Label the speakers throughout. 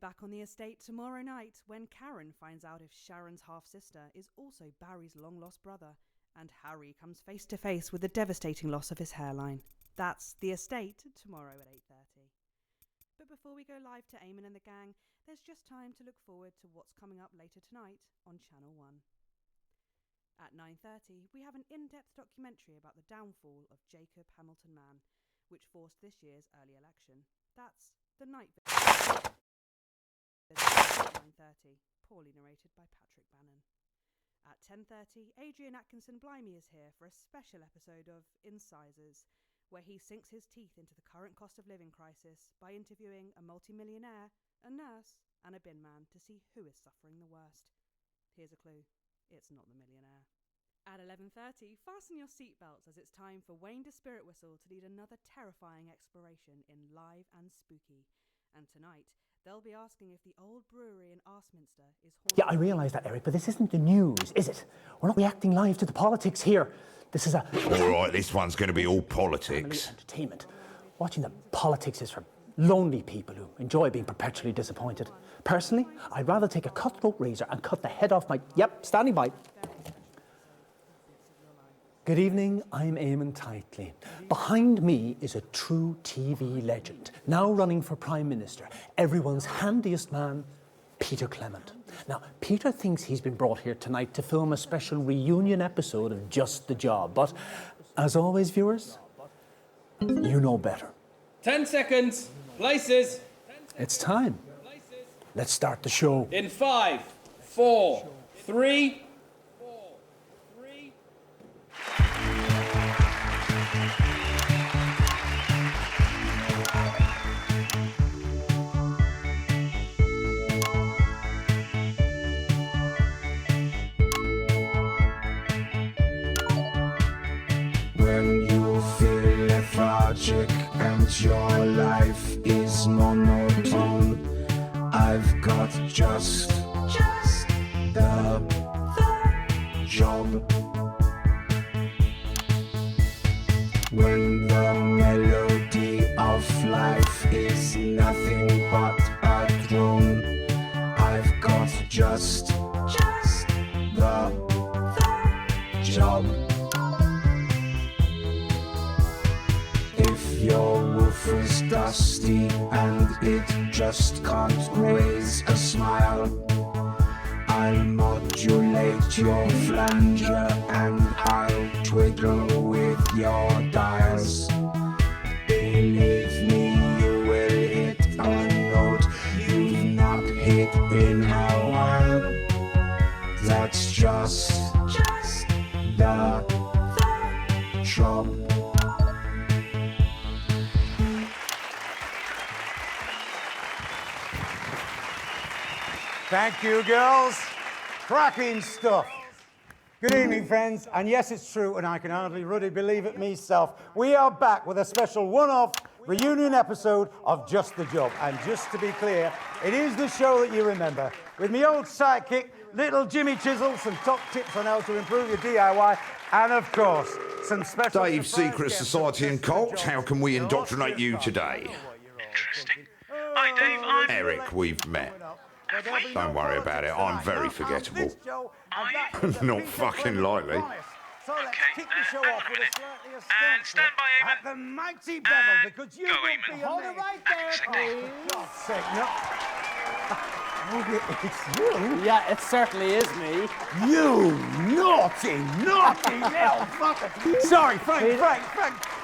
Speaker 1: back on the estate tomorrow night when Karen finds out if Sharon's half-sister is also Barry's long-lost brother, and Harry comes face to face with the devastating loss of his hairline. That's The Estate tomorrow at 8:30. But before we go live to Eamon and the gang, there's just time to look forward to what's coming up later tonight on Channel 1. At 9:30, we have an in-depth documentary about the downfall of Jacob Hamilton Mann, which forced this year's early election. That's The Night Vision. At 9:30, poorly narrated by Patrick Bannon. At 10:30, Adrian Atkinson Blimey is here for a special episode of Incisors, where he sinks his teeth into the current cost of living crisis by interviewing a multimillionaire, a nurse, and a bin man to see who is suffering the worst. Here's a clue. It's not the millionaire. At 11:30, fasten your seatbelts as it's time for Wayne de Spirit Whistle to lead another terrifying exploration in Live and Spooky. And tonight, they'll be asking if the old brewery in Arsminster is haunted.
Speaker 2: Yeah, I realise that, Eric, but this isn't the news, is it? We're not reacting live to the politics here. This is a...
Speaker 3: All right, this one's going to be all politics.
Speaker 2: Family entertainment. Watching the politics is for lonely people who enjoy being perpetually disappointed. Personally, I'd rather take a cutthroat razor and cut the head off my... Yep, standing by. Good evening, I'm Eamon Titley. Behind me is a true TV legend, now running for Prime Minister, everyone's handiest man, Peter Clement. Now, Peter thinks he's been brought here tonight to film a special reunion episode of Just the Job, but as always, viewers, you know better.
Speaker 4: 10 seconds, places.
Speaker 2: It's time. Let's start the show.
Speaker 4: In 5, 4, 3...
Speaker 5: When you feel lethargic and your life is monotone, I've got just the job. When the melody of life is nothing but a drone, I've got just the job. If your woofer's dusty and it just can't raise a smile, I'll modulate your flanger and I'll twiddle with your dials. Believe me, you will hit a note you've not hit in a while. That's just the job.
Speaker 6: Thank you, girls. Cracking stuff. Good evening, friends. And yes, it's true, and I can hardly really believe it myself. We are back with a special one-off reunion episode of Just the Job. And just to be clear, it is the show that you remember. With me old sidekick, little Jimmy Chisel, some top tips on how to improve your DIY, and of course, some special...
Speaker 3: Dave, Secret Society and Cult, how can we indoctrinate you today?
Speaker 7: Interesting. Hi, Dave. I'm
Speaker 3: Eric, we've met. Don't worry about it, I'm very forgettable.
Speaker 7: Are you?
Speaker 3: Not fucking likely.
Speaker 6: So let's
Speaker 7: Okay,
Speaker 6: kick the show
Speaker 7: hang
Speaker 6: off
Speaker 7: on a
Speaker 6: with
Speaker 7: minute.
Speaker 6: slightly
Speaker 7: And stand by, Eamon.
Speaker 6: at the mighty Bevel,
Speaker 7: And
Speaker 6: because you
Speaker 7: go,
Speaker 6: will
Speaker 7: Eamon.
Speaker 6: be
Speaker 7: Hold
Speaker 6: amazed.
Speaker 8: right there,
Speaker 7: Second.
Speaker 6: For God's sake, no. Oh, it's you?
Speaker 8: Yeah, it certainly is me.
Speaker 6: You naughty little fucker. Sorry, Frank,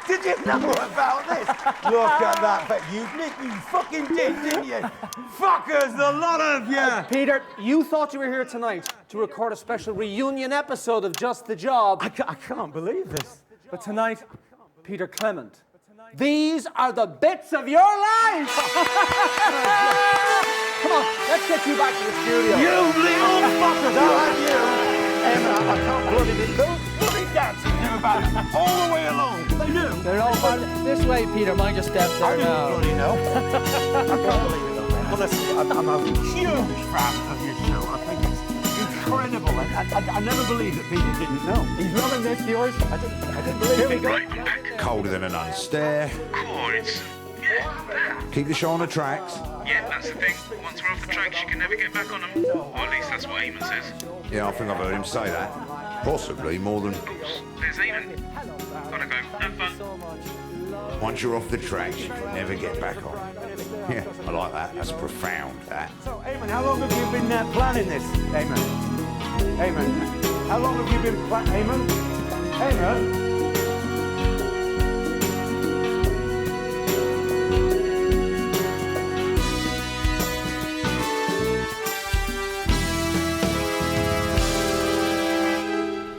Speaker 6: did you know about this? Look at that, but you fucking did, didn't you? Fuckers, the lot of you.
Speaker 8: Peter, you thought you were here tonight to record a special reunion episode of Just the Job.
Speaker 6: I can't believe this.
Speaker 8: But tonight, Peter Clement, these are the bits of your life! Come on, let's get you back to the studio.
Speaker 6: You little fuckers, I'll have you. Emma, I can't bloody believe those bloody dancing knew about it all the way along. They knew.
Speaker 8: They're all part of this way, Peter. Mind your steps
Speaker 6: I
Speaker 8: there
Speaker 6: didn't
Speaker 8: now.
Speaker 6: bloody know. I can't believe it. Well, listen, I'm a huge fan of your show. I think it's incredible. I never believed that people didn't know.
Speaker 8: He's loving this, viewers.
Speaker 6: I didn't believe it.
Speaker 7: Right, I'm back.
Speaker 3: Colder than a nun stare.
Speaker 7: Cool, it's
Speaker 3: Keep the show on the tracks.
Speaker 7: Yeah, that's the thing. Once we're off the tracks, you can never get back on them. Or at least that's what Eamon says.
Speaker 3: Yeah, I think I've heard him say that. Possibly more than...
Speaker 7: Oops, there's Eamon. Gotta go. Have fun.
Speaker 3: Once you're off the tracks, you can never get back on. Yeah, I like that. That's profound, that.
Speaker 6: So, Eamon, how long have you been planning this? Eamon? How long have you been Eamon?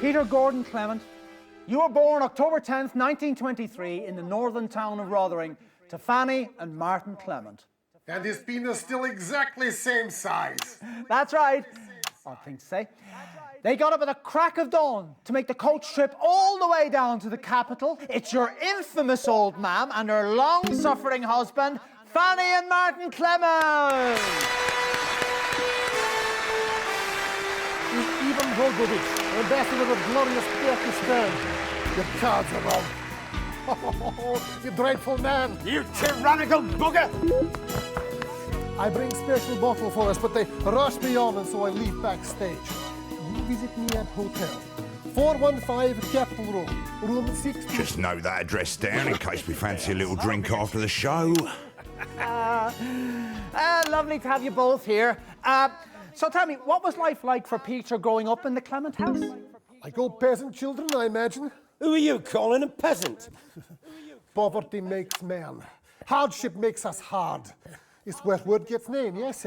Speaker 8: Peter Gordon Clement, you were born October 10th, 1923 in the northern town of Rotherham to Fanny and Martin Clement.
Speaker 9: And his penis still exactly same size.
Speaker 8: That's right. Odd thing to say. They got up at the crack of dawn to make the coach trip all the way down to the capital. It's your infamous old mam and her long-suffering husband, Fanny and Martin Clement.
Speaker 9: Ivan Drogovic, ambassador of glorious Pakistan. The cards are on. Oh, you dreadful man.
Speaker 6: You tyrannical bugger!
Speaker 9: I bring special bottle for us, but they rush me on, and so I leave backstage. You visit me at hotel. 415 Capitol Road, room 6.
Speaker 3: Just note that address down in case we fancy a little drink after the show.
Speaker 8: Lovely to have you both here. So tell me, what was life like for Peter growing up in the Clement house?
Speaker 9: Like all peasant children, I imagine.
Speaker 6: Who are you calling a peasant?
Speaker 9: Poverty makes man. Hardship makes us hard. It's where word gets name, yes?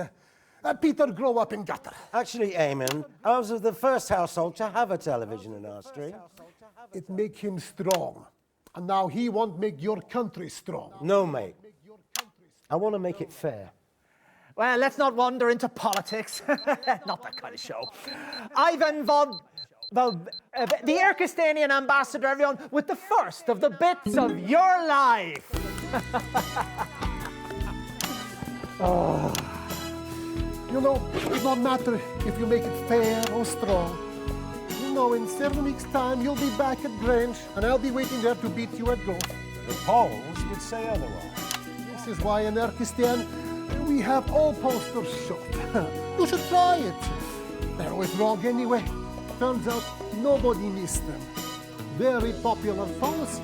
Speaker 9: Peter grew up in gutter.
Speaker 10: Actually, Eamon, I was the first household to have a television in our street.
Speaker 9: It make him strong. And now he won't make your country strong.
Speaker 10: No, mate. I want to make it fair.
Speaker 8: Well, let's not wander into politics. Not that kind of show. Ivan the Erkestanian ambassador, everyone, with the first of the bits of your life.
Speaker 9: Oh. You know, it don't matter if you make it fair or strong. You know, in 7 weeks' time, you'll be back at Grange, and I'll be waiting there to beat you at golf.
Speaker 10: The polls would say otherwise.
Speaker 9: This is why in Erkistan, we have all posters shot. You should try it. They're always wrong anyway. Turns out nobody missed them. Very popular policy.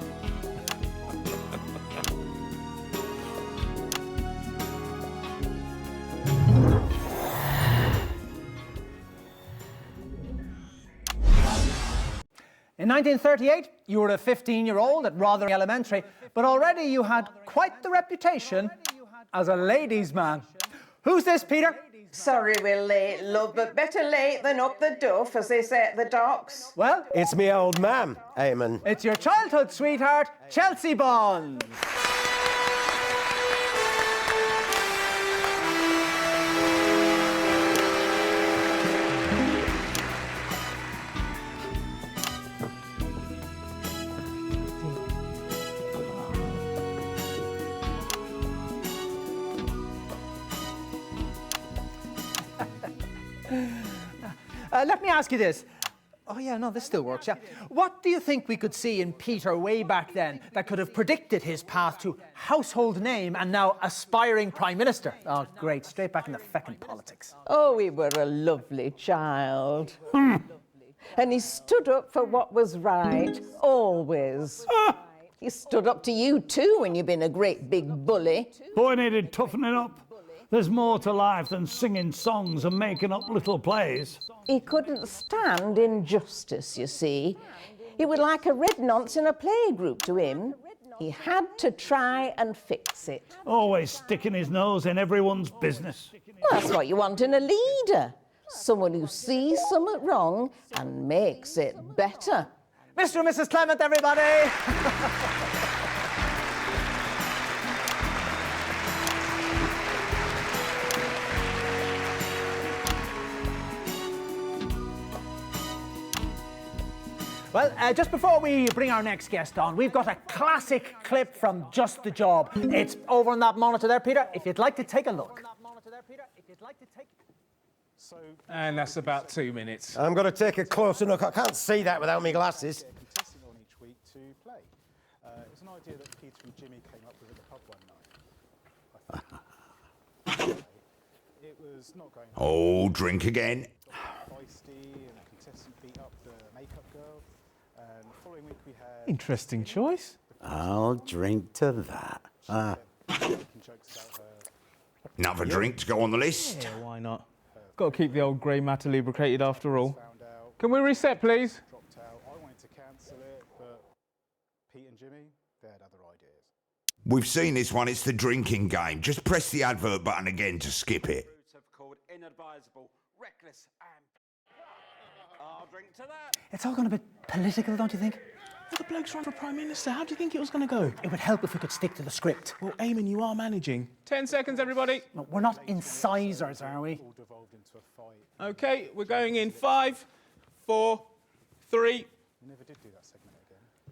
Speaker 8: In 1938, you were a 15-year-old at Rotherham Elementary, but already you had quite the reputation as a ladies' man. Who's this, Peter?
Speaker 11: Sorry we're late, love, but better late than up the duff, as they say at the docks.
Speaker 8: Well,
Speaker 10: it's me old man, Eamon.
Speaker 8: It's your childhood sweetheart, Chelsea Bond. Let me ask you this. Oh, yeah, no, this still works, yeah. What do you think we could see in Peter way back then that could have predicted his path to household name and now aspiring Prime Minister? Oh, great, straight back into feckin' politics.
Speaker 11: Oh, he were a lovely child. And he stood up for what was right, always. He stood up to you, too, when you've been a great big bully.
Speaker 12: Boy needed toughening up. There's more to life than singing songs and making up little plays.
Speaker 11: He couldn't stand injustice, you see. It was like a red nonce in a playgroup to him. He had to try and fix it.
Speaker 12: Always sticking his nose in everyone's business.
Speaker 11: Well, that's what you want in a leader. Someone who sees something wrong and makes it better.
Speaker 8: Mr. and Mrs. Clement, everybody! Well, just before we bring our next guest on, we've got a classic clip from Just the Job. It's over on that monitor there, Peter, if you'd like to take a look.
Speaker 13: And that's about 2 minutes.
Speaker 10: I'm going to take a closer look. I can't see that without my glasses.
Speaker 14: Testing on each week to play. It was an idea that Peter and Jimmy came up with at the pub one night.
Speaker 3: Oh, drink again.
Speaker 13: Interesting choice.
Speaker 10: I'll drink to that.
Speaker 3: Another drink to go on the list.
Speaker 13: Yeah, why not? Got to keep the old grey matter lubricated after all. Can we reset, please?
Speaker 3: We've seen this one. It's the drinking game. Just press the advert button again to skip it.
Speaker 14: Inadvisable, reckless, and I'll drink to that.
Speaker 8: It's all gone a bit political, don't you think?
Speaker 15: Well, the bloke's run for Prime Minister. How do you think it was going to go?
Speaker 8: It would help if we could stick to the script.
Speaker 15: Well, Eamon, you are managing.
Speaker 13: 10 seconds, everybody.
Speaker 8: No, we're not incisors, are we?
Speaker 13: OK, we're going in 5, 4, 3.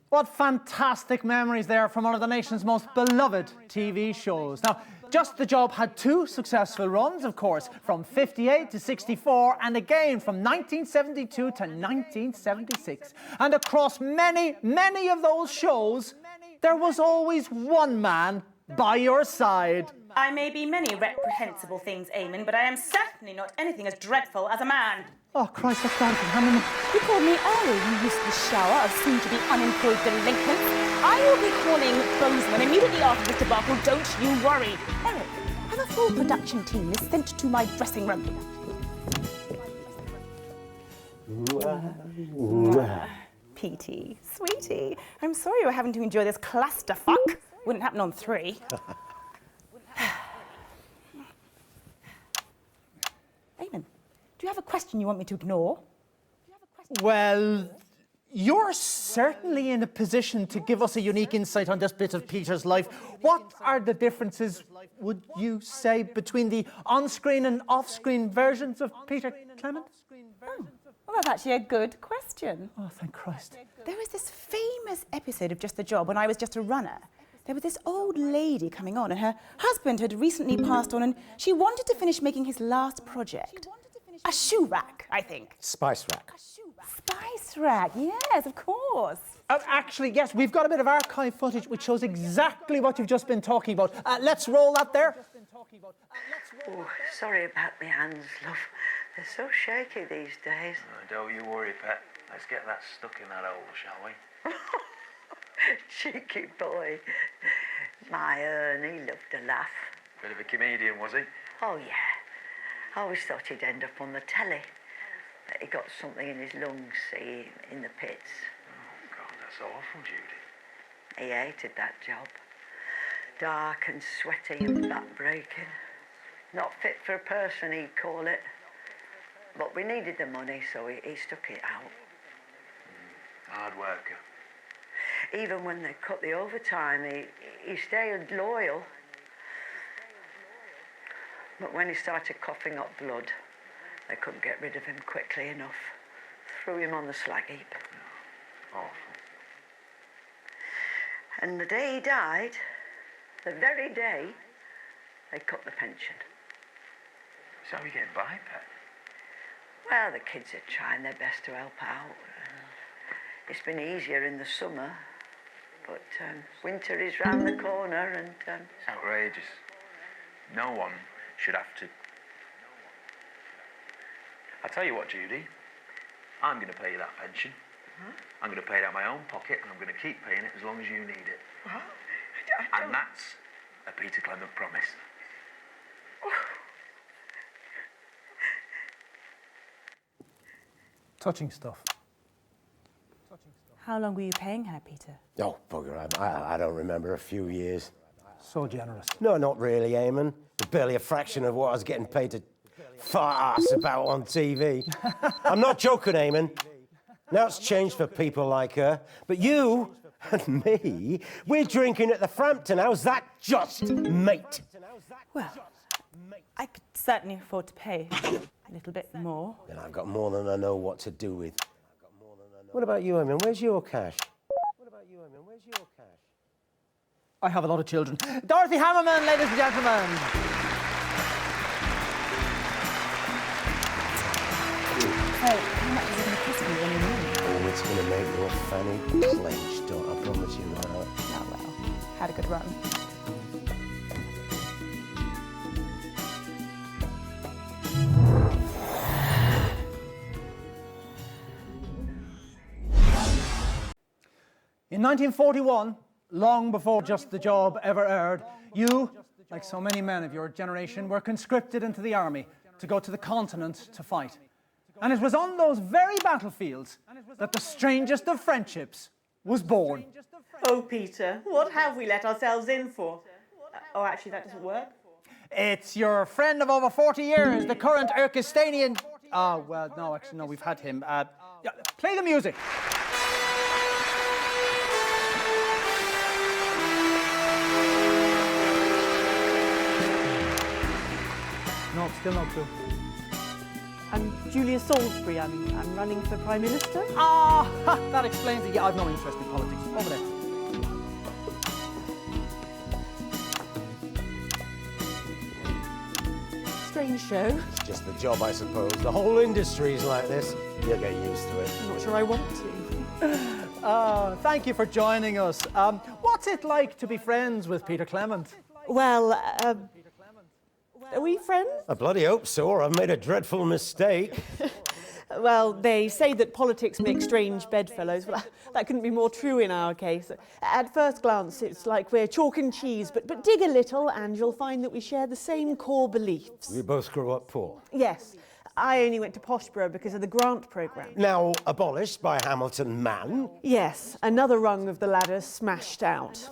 Speaker 8: What fantastic memories there from one of the nation's most beloved TV shows. Now, Just the Job had 2 successful runs, of course, from 58 to 64, and again from 1972 to 1976. And across many, many of those shows, there was always one man by your side.
Speaker 16: I may be many reprehensible things, Eamon, but I am certainly not anything as dreadful as a man.
Speaker 8: Oh, Christ, what's that? Hammond?
Speaker 16: You called me Earl, you useless shower of soon-to-be unemployed delinquents. I will be calling Bozeman immediately after this debacle, don't you worry. Eric, have a full production team is sent to my dressing room. Petey, sweetie, I'm sorry you're having to enjoy this clusterfuck. Wouldn't happen on 3. Eamon, do you have a question you want me to ignore?
Speaker 8: Well, you're certainly in a position to give us a unique insight on this bit of Peter's life. What are the differences, would you say, between the on-screen and off-screen versions of Peter Clement?
Speaker 16: Well, that's actually a good question.
Speaker 8: Oh, thank Christ.
Speaker 16: There was this famous episode of Just the Job when I was just a runner. There was this old lady coming on, and her husband had recently passed on, and she wanted to finish making his last project. A shoe rack, I think.
Speaker 10: Spice rack.
Speaker 16: Spice rack, yes, of course.
Speaker 8: Actually, yes, we've got a bit of archive footage which shows exactly what you've just been talking about. Let's roll that there.
Speaker 17: Oh, sorry about my hands, love. They're so shaky these days.
Speaker 18: Oh, don't you worry, Pet. Let's get that stuck in that hole, shall we?
Speaker 17: Cheeky boy. My Ernie loved to laugh.
Speaker 18: Bit of a comedian, was he?
Speaker 17: Oh, yeah. I always thought he'd end up on the telly. But he got something in his lungs, see, in the pits.
Speaker 18: Oh, God, that's awful, Judy.
Speaker 17: He hated that job. Dark and sweaty and back-breaking. Not fit for a person, he'd call it. But we needed the money, so he stuck it out.
Speaker 18: Hard worker.
Speaker 17: Even when they cut the overtime, he stayed loyal. But when he started coughing up blood, they couldn't get rid of him quickly enough. Threw him on the slag heap.
Speaker 18: Awful.
Speaker 17: And the day he died, the very day, they cut the pension.
Speaker 18: So we getting by, Pet?
Speaker 17: Well, the kids are trying their best to help out. It's been easier in the summer, but winter is round the corner and...
Speaker 18: It's outrageous. No one should have to... I'll tell you what, Judy. I'm going to pay you that pension. Huh? I'm going to pay it out of my own pocket, and I'm going to keep paying it as long as you need it.
Speaker 17: What?
Speaker 18: And that's a Peter Clement promise.
Speaker 8: Touching stuff.
Speaker 16: How long were you paying her, Peter?
Speaker 10: Oh, bugger, I don't remember, a few years.
Speaker 8: So generous.
Speaker 10: No, not really, Eamon. Barely a fraction of what I was getting paid to fart ass about on TV. I'm not joking, Eamon. Now it's changed for people like her. But you and me, we're drinking at the Frampton. How's that just, mate?
Speaker 16: Well, I could certainly afford to pay a little bit more.
Speaker 10: Then I've got more than I know what to do with. What about you, Eamon? Where's your cash?
Speaker 8: I have a lot of children. Dorothy Hammerman, ladies and gentlemen.
Speaker 16: So, how much is it going to cost me when you know?
Speaker 10: Oh, it's going to make your fanny clench, don't I promise you that.
Speaker 16: Oh, well, had a good run.
Speaker 8: In 1941, long before Just the Job ever aired, you, like so many men of your generation, were conscripted into the army to go to the continent to fight. And it was on those very battlefields that the strangest of friendships was born.
Speaker 19: Oh, Peter, what have we let ourselves in for? Oh, actually, that doesn't work.
Speaker 8: It's your friend of over 40 years, the current Erkistanian... well, no, actually, no, we've had him. Yeah, play the music. No, still not true.
Speaker 19: I'm Julia Salisbury. I'm running for Prime Minister.
Speaker 8: That explains it. Yeah, I've no interest in politics. Over there.
Speaker 19: Strange show.
Speaker 10: It's just the job, I suppose. The whole industry's like this. You'll get used to it.
Speaker 19: I'm not sure I want to.
Speaker 8: Thank you for joining us. What's it like to be friends with Peter Clement?
Speaker 19: Well, are we friends?
Speaker 10: I bloody hope so, or I've made a dreadful mistake.
Speaker 19: Well, they say that politics make strange bedfellows. Well, that couldn't be more true in our case. At first glance, it's like we're chalk and cheese, but dig a little and you'll find that we share the same core beliefs.
Speaker 10: We both grew up poor.
Speaker 19: Yes. I only went to Poshborough because of the grant programme.
Speaker 10: Now abolished by Hamilton Man.
Speaker 19: Yes, another rung of the ladder smashed out.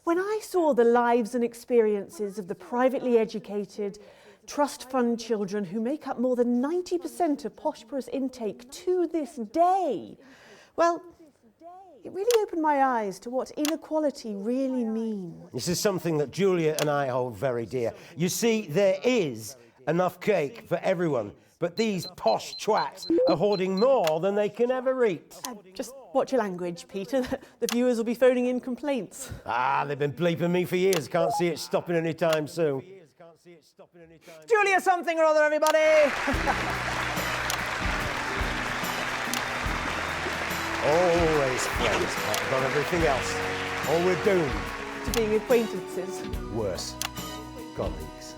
Speaker 19: When I saw the lives and experiences of the privately educated, trust fund children who make up more than 90% of Poshborough's intake to this day, well, it really opened my eyes to what inequality really means.
Speaker 10: This is something that Julia and I hold very dear. You see, there is enough cake for everyone, but these posh twats are hoarding more than they can ever eat.
Speaker 19: Just watch your language, Peter. The viewers will be phoning in complaints.
Speaker 10: They've been bleeping me for years. Can't see it stopping anytime soon.
Speaker 8: Julia something or other, everybody!
Speaker 10: Always friends, above everything else. Or we're doomed.
Speaker 19: To being acquaintances.
Speaker 10: Worse, colleagues.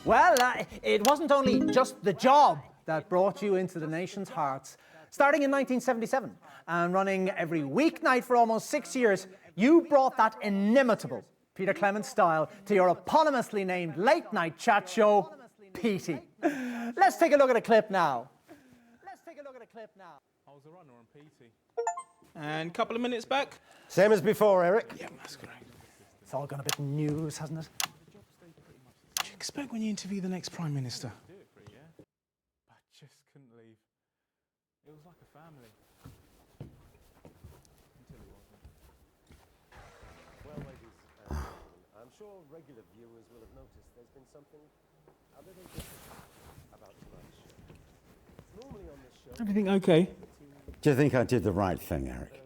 Speaker 8: Well, it wasn't only Just the Job that brought you into the nation's hearts. Starting in 1977 and running every weeknight for almost 6 years, you brought that inimitable Peter Clement style to your eponymously named late-night chat show, Petey. Let's take a look at a clip now.
Speaker 13: I was a runner on PT. And a couple of minutes back.
Speaker 10: Same as before, Eric.
Speaker 13: Yeah, that's correct.
Speaker 8: It's all gone a bit news, hasn't it?
Speaker 15: What do you expect when you interview the next Prime Minister?
Speaker 13: I just couldn't leave. It was like a family. Until it wasn't.
Speaker 10: Well, ladies and gentlemen, I'm sure regular viewers will have noticed there's been something a little different about tonight's show. Normally on this show...
Speaker 15: Everything okay?
Speaker 3: Do you think I did the right thing, Eric?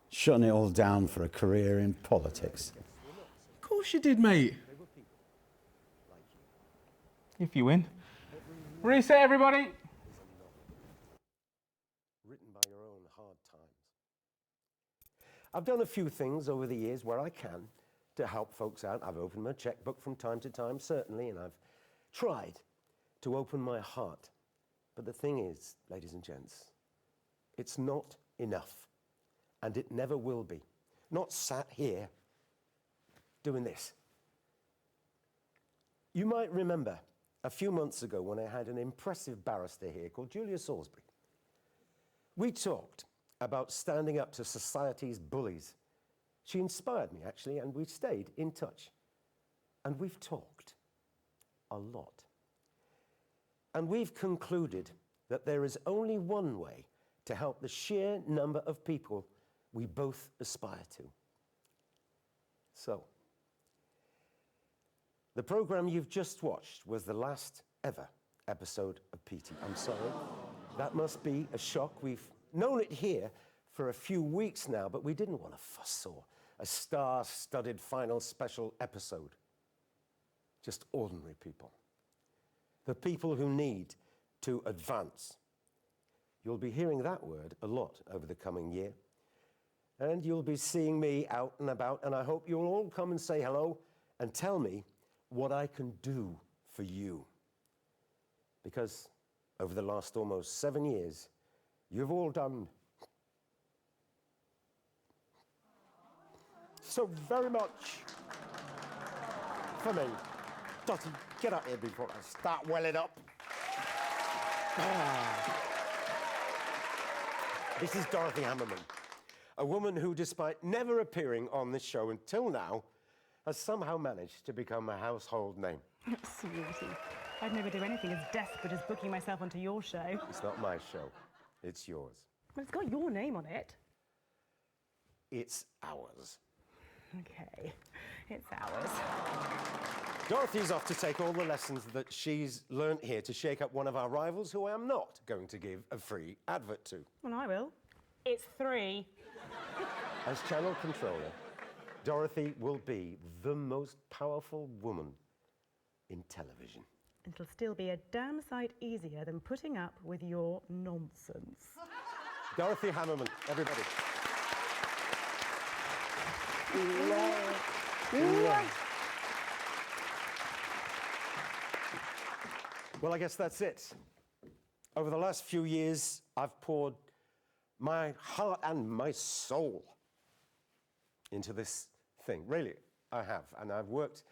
Speaker 3: Shutting it all down for a career in politics.
Speaker 15: Of course you did, mate.
Speaker 13: If you win. Reset, everybody.
Speaker 10: Written by your own hard times. I've done a few things over the years where I can to help folks out. I've opened my checkbook from time to time, certainly, and I've tried to open my heart. But the thing is, ladies and gents, it's not enough, and it never will be. Not sat here doing this. You might remember a few months ago when I had an impressive barrister here called Julia Salisbury. We talked about standing up to society's bullies. She inspired me, actually, and we stayed in touch. And we've talked a lot. And we've concluded that there is only one way to help the sheer number of people we both aspire to. So, the programme you've just watched was the last ever episode of Petey. I'm sorry. That must be a shock. We've known it here for a few weeks now, but we didn't want a fuss or a star-studded final special episode. Just ordinary people. The people who need to advance. You'll be hearing that word a lot over the coming year. And you'll be seeing me out and about, and I hope you'll all come and say hello and tell me what I can do for you. Because over the last almost 7 years, You've all done so very much for me. Dottie, get up here before I start welling up. This is Dorothy Hammerman, a woman who, despite never appearing on this show until now, has somehow managed to become a household name.
Speaker 20: Sweetie, I'd never do anything as desperate as booking myself onto your show.
Speaker 10: It's not my show, it's yours.
Speaker 20: Well, it's got your name on it.
Speaker 10: It's ours.
Speaker 20: Okay, it's ours.
Speaker 10: Dorothy's off to take all the lessons that she's learnt here to shake up one of our rivals who I am not going to give a free advert to.
Speaker 20: Well, I will. It's 3.
Speaker 10: As channel controller, Dorothy will be the most powerful woman in television.
Speaker 20: It'll still be a damn sight easier than putting up with your nonsense.
Speaker 10: Dorothy Hammerman, everybody. Well, I guess that's it. Over the last few years, I've poured my heart and my soul into this thing. Really, I have. And I've worked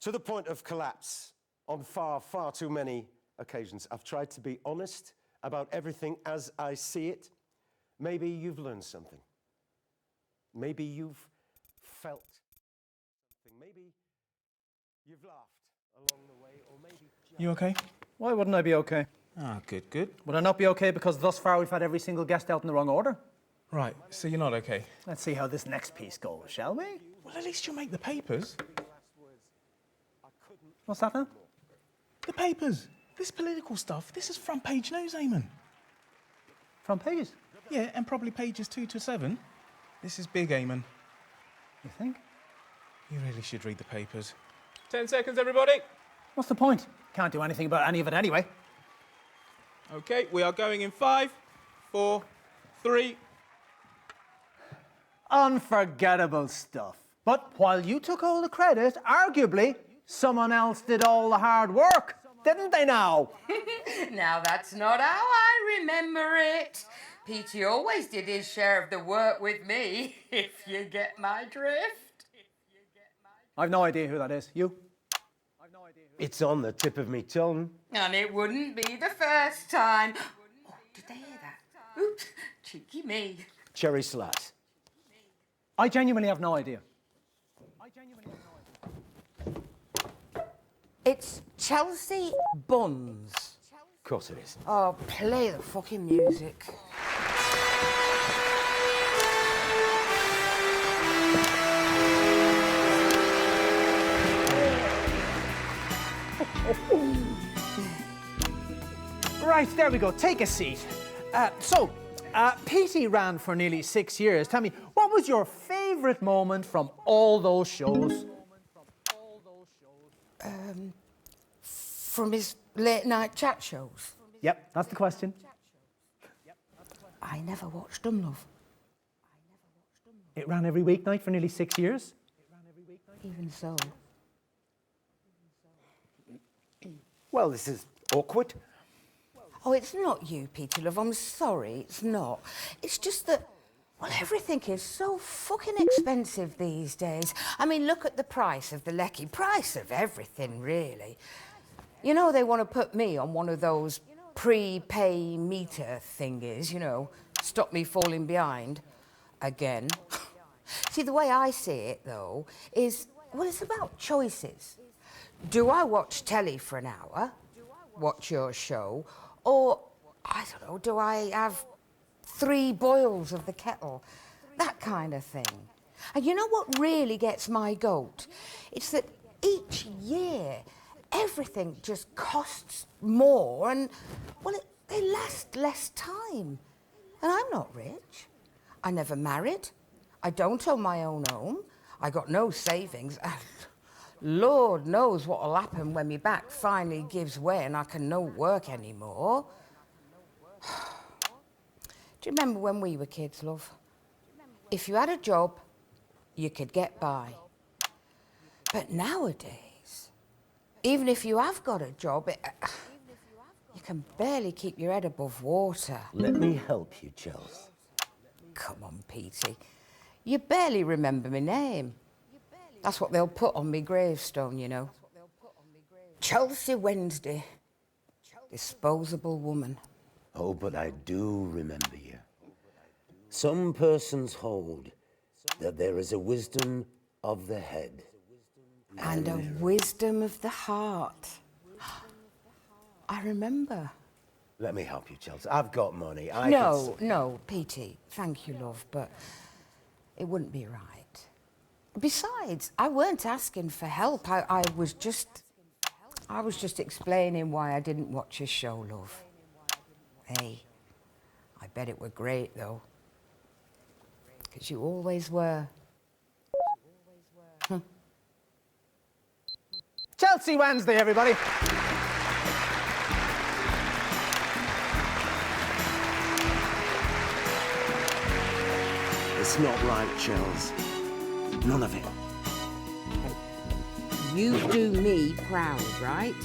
Speaker 10: to the point of collapse on far, far too many occasions. I've tried to be honest about everything as I see it. Maybe you've learned something. Maybe you've felt something. Maybe you've laughed along the way, or maybe...
Speaker 8: You okay? Why wouldn't I be okay?
Speaker 15: Ah, good, good.
Speaker 8: Would I not be okay because thus far we've had every single guest out in the wrong order?
Speaker 15: Right, so you're not okay?
Speaker 8: Let's see how this next piece goes, shall we?
Speaker 15: Well, at least you'll make the papers.
Speaker 8: What's that now?
Speaker 15: The papers. This political stuff, this is front page news, Eamon.
Speaker 8: Front pages?
Speaker 15: Yeah, and probably pages 2 to 7. This is big, Eamon.
Speaker 8: You think?
Speaker 15: You really should read the papers. 10 seconds, everybody.
Speaker 8: What's the point? Can't do anything about any of it anyway.
Speaker 15: Okay, we are going in 5, 4, 3.
Speaker 8: Unforgettable stuff. But while you took all the credit, arguably, someone else did all the hard work, didn't they now?
Speaker 21: Now that's not how I remember it. Petey always did his share of the work with me, if you get my drift.
Speaker 8: I've no idea who that is. You?
Speaker 10: It's on the tip of me tongue.
Speaker 21: And it wouldn't be the first time. Oh, did they hear that? Oops, cheeky me.
Speaker 10: Cherry Slat.
Speaker 8: I genuinely have no idea.
Speaker 21: It's Chelsea Buns.
Speaker 10: Of course it is.
Speaker 21: Oh, play the fucking music.
Speaker 8: Right, there we go. Take a seat. Petey ran for nearly 6 years. Tell me, what was your favourite moment from all those shows?
Speaker 21: From his late night chat shows.
Speaker 8: Yep, that's the question.
Speaker 21: I never watched them, love.
Speaker 8: It ran every weeknight for nearly 6 years.
Speaker 21: Even so.
Speaker 10: Well, this is awkward.
Speaker 21: Oh, it's not you, Peter, love. I'm sorry, it's not. It's just that, well, everything is so fucking expensive these days. I mean, look at the price of the lecky. Price of everything, really. You know, they want to put me on one of those prepay meter thingies, you know, stop me falling behind again. See, the way I see it, though, is, well, it's about choices. Do I watch telly for an hour, watch your show, or, I don't know, do I have 3 boils of the kettle? That kind of thing. And you know what really gets my goat? It's that each year, everything just costs more and, well, they last less time. And I'm not rich. I never married. I don't own my own home. I got no savings. Lord knows what'll happen when my back finally gives way and I can no work anymore. Do you remember when we were kids, love? If you had a job, you could get by. But nowadays, even if you have got a job, you You can barely keep your head above water.
Speaker 10: Let me help you, Chels.
Speaker 21: Come on, Petey. You barely remember my name. That's what they'll put on me gravestone, you know. Chelsea Wednesday. Disposable woman.
Speaker 10: Oh, but I do remember you. Some persons hold that there is a wisdom of the head.
Speaker 21: And a wisdom of the heart. I remember.
Speaker 10: Let me help you, Chelsea. I've got money.
Speaker 21: No, Petey. Thank you, love, but it wouldn't be right. Besides, I weren't asking for help. I was just explaining why I didn't watch your show, love. Hey, I bet it were great, though. 'Cause you always were.
Speaker 8: Chelsea Wednesday, everybody.
Speaker 10: It's not right, Chels. None of it.
Speaker 21: You do me proud, right?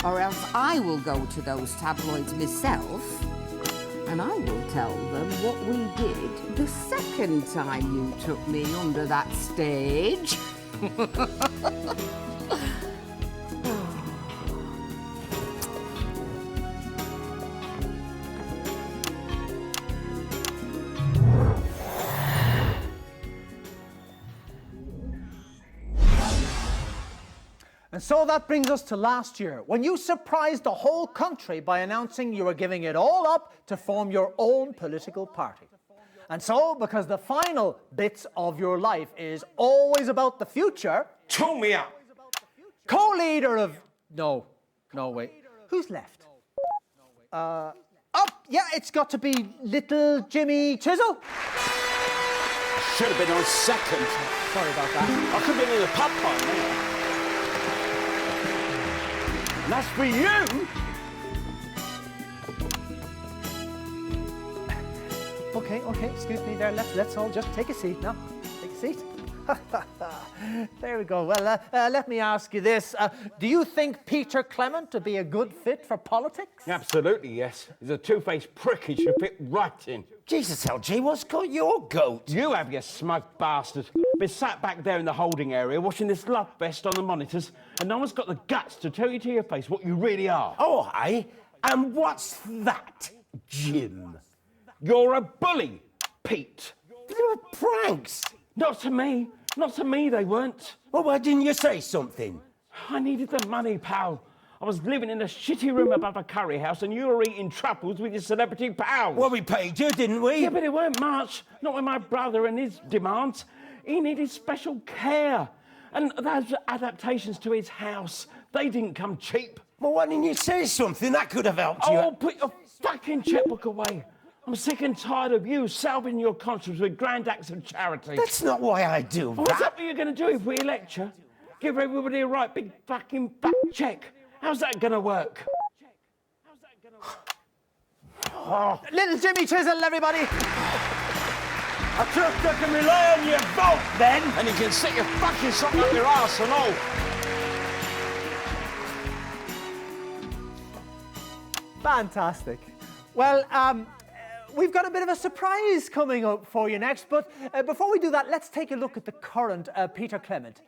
Speaker 21: Or else I will go to those tabloids myself and I will tell them what we did the second time you took me under that stage.
Speaker 8: And so that brings us to last year, when you surprised the whole country by announcing you were giving it all up to form your own political party. And so, because the final bits of your life is always about the future...
Speaker 10: Tune me up!
Speaker 8: Co-leader of... No, wait. Who's left? Oh, yeah, it's got to be little Jimmy Chisel.
Speaker 14: Should have been on second.
Speaker 8: Sorry about that.
Speaker 14: I could have been in the pub by now. And that's for you.
Speaker 8: Okay, excuse me there. Let's all just take a seat now. Take a seat. There we go. Well, let me ask you this. Do you think Peter Clement to be a good fit for politics?
Speaker 14: Absolutely, yes. He's a two-faced prick. He should fit right in.
Speaker 10: Jesus, LG, what's got your goat?
Speaker 14: You have, you smug bastard. Been sat back there in the holding area watching this love fest on the monitors, and no one's got the guts to tell you to your face what you really are.
Speaker 10: Oh, aye? And what's that, Jim?
Speaker 14: You're a bully, Pete.
Speaker 10: They were pranks.
Speaker 14: Not to me. Not to me, they weren't.
Speaker 10: Well, why didn't you say something?
Speaker 14: I needed the money, pal. I was living in a shitty room above a curry house and you were eating truffles with your celebrity pals.
Speaker 10: Well, we paid you, didn't we?
Speaker 14: Yeah, but it weren't much. Not with my brother and his demands. He needed special care. And those adaptations to his house, they didn't come cheap.
Speaker 10: Well, why didn't you say something? That could have helped you.
Speaker 14: Oh, put your fucking checkbook away. I'm sick and tired of you salving your conscience with grand acts of charity.
Speaker 10: That's not why I do that.
Speaker 14: What's that what you're going to do if we elect you? Give everybody a right big fucking fat cheque. How's that going to work?
Speaker 8: Oh. Little Jimmy Chisel, everybody.
Speaker 14: I trust I can rely on your vote, then. And you can sit your fucking sock up your arse and all.
Speaker 8: Fantastic. Well, we've got a bit of a surprise coming up for you next, but before we do that, let's take a look at the current Peter Clement.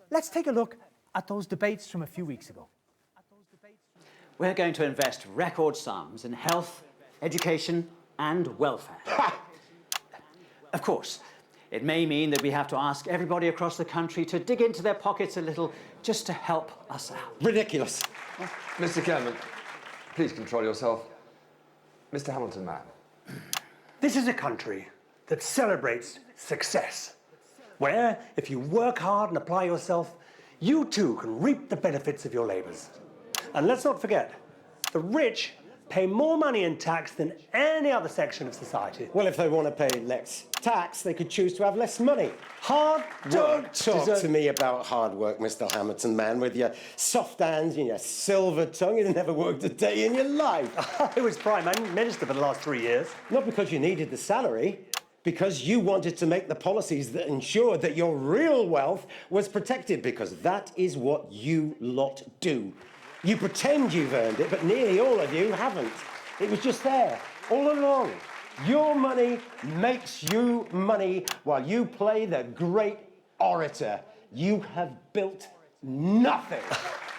Speaker 8: Let's take a look at those debates from a few weeks ago.
Speaker 1: We're going to invest record sums in health, education, and welfare. Of course, it may mean that we have to ask everybody across the country to dig into their pockets a little just to help us out.
Speaker 22: Ridiculous. Mr. Clement, please control yourself. Mr. Hamilton, man.
Speaker 2: This is a country that celebrates success, where if you work hard and apply yourself, you too can reap the benefits of your labours. And let's not forget, the rich pay more money in tax than any other section of society.
Speaker 10: Well, if they want to pay less tax, they could choose to have less money.
Speaker 2: Hard work.
Speaker 10: Don't talk to me about hard work, Mr. Hamilton, man, with your soft hands and your silver tongue. You've never worked a day in your life.
Speaker 2: I was Prime Minister for the last 3 years.
Speaker 10: Not because you needed the salary, because you wanted to make the policies that ensured that your real wealth was protected, because that is what you lot do. You pretend you've earned it, but nearly all of you haven't. It was just there, all along. Your money makes you money while you play the great orator. You have built nothing.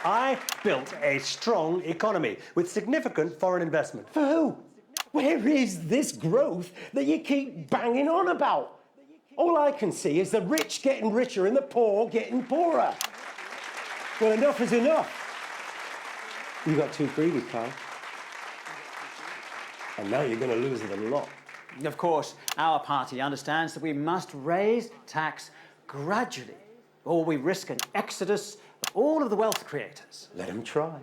Speaker 2: I built a strong economy with significant foreign investment.
Speaker 10: For who? Where is this growth that you keep banging on about? All I can see is the rich getting richer and the poor getting poorer. Well, enough is enough. You got too greedy, pal. And now you're going to lose it a lot.
Speaker 1: Of course, our party understands that we must raise tax gradually, or we risk an exodus of all of the wealth creators.
Speaker 10: Let them try.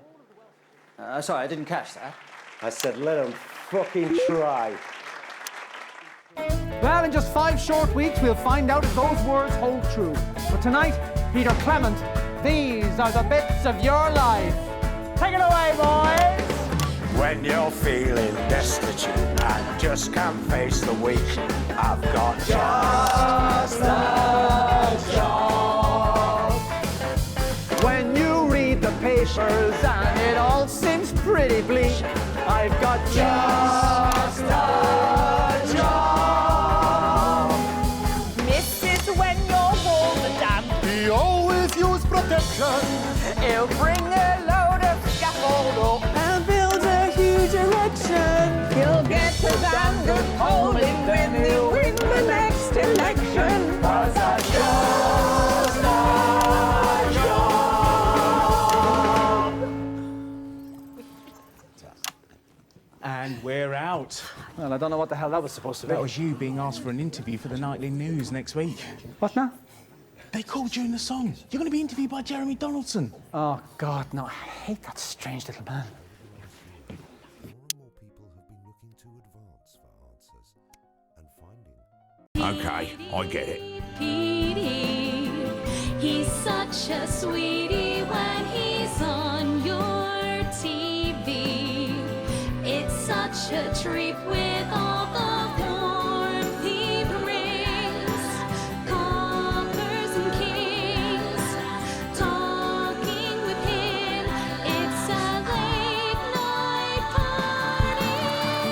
Speaker 1: Sorry, I didn't catch that.
Speaker 10: I said let them fucking try.
Speaker 8: Well, in just 5 short weeks, we'll find out if those words hold true. But tonight, Peter Clement, these are the bits of your life. Take it away, boys!
Speaker 3: When you're feeling destitute and just can't face the week, I've got just a job.
Speaker 8: When you read the papers and it all seems pretty bleak, I've got just a job.
Speaker 11: Missus, when your walls are damp,
Speaker 9: We always use protection.
Speaker 11: he'll bring a load of scaffold up
Speaker 19: And build a huge erection.
Speaker 11: He'll get a damn good polling when he'll win the next election. 'Cause I just a job.
Speaker 13: And we're out.
Speaker 8: Well, I don't know what the hell that was supposed to be.
Speaker 13: That was you being asked for an interview for the Nightly News next week.
Speaker 8: What now?
Speaker 13: They called you in the song. You're going to be interviewed by Jeremy Donaldson.
Speaker 8: Oh, God, no. I hate that strange little man.
Speaker 3: Okay, I get it.
Speaker 4: Petey, he's such a sweetie when he's on your TV. It's such a treat with all the warmth he brings. Conquers and kings, talking with him. It's a late night party.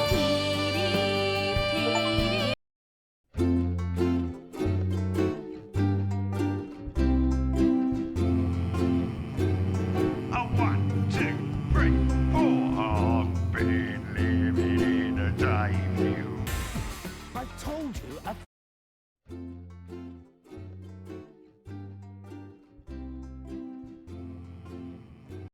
Speaker 4: Petey, Petey.
Speaker 3: A 1, 2, 3, 4. I've been living in a time new.
Speaker 2: I told you.